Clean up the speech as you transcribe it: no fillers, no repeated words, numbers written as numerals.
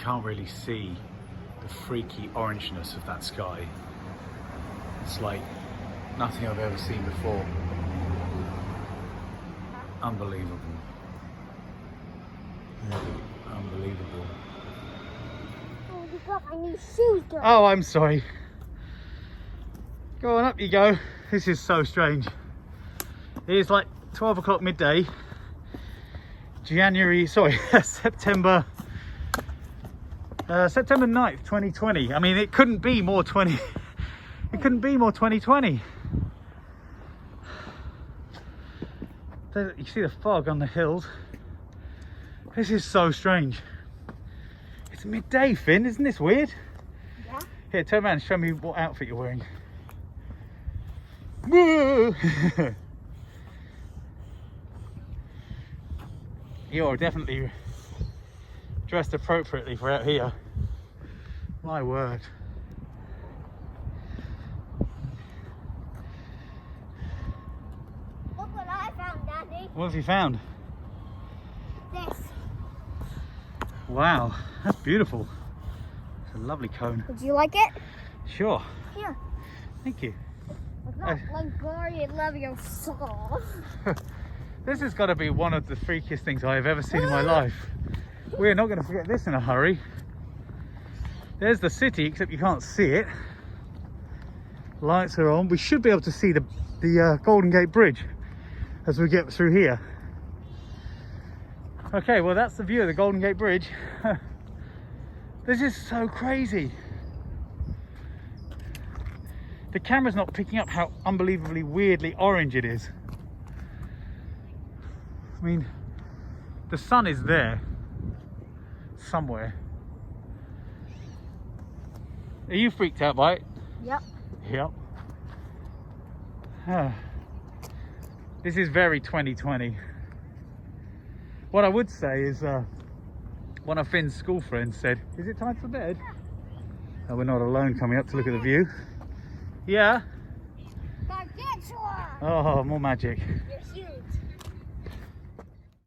can't really see the freaky orangeness of that sky. It's like nothing I've ever seen before. Unbelievable. Really unbelievable. Oh, you got my new shoes on. Oh, I'm sorry. Go on, up you go. This is so strange. It is like 12 o'clock midday. September 9th, 2020. I mean, it couldn't be more 2020. You see the fog on the hills. This is so strange. It's midday, Finn. Isn't this weird? Yeah. Here, turn around and show me what outfit you're wearing. You're definitely dressed appropriately for out here. My word. Look what I found, Daddy. What have you found? This. Wow, that's beautiful. It's a lovely cone. Would you like it? Sure. Here. Thank you. It's not like gory love your soul. This has got to be one of the freakiest things I have ever seen in my life. We're not going to forget this in a hurry. There's the city, except you can't see it. Lights are on. We should be able to see the Golden Gate Bridge as we get through here. Okay, well that's the view of the Golden Gate Bridge. This is so crazy. The camera's not picking up how unbelievably weirdly orange it is. I mean, the sun is there somewhere. Are you freaked out by it? Yep. Yep. This is very 2020. What I would say is one of Finn's school friends said, "Is it time for bed?" Oh, we're not alone coming up to look at the view. Yeah? Gargantua! Oh, more magic. Your shoes.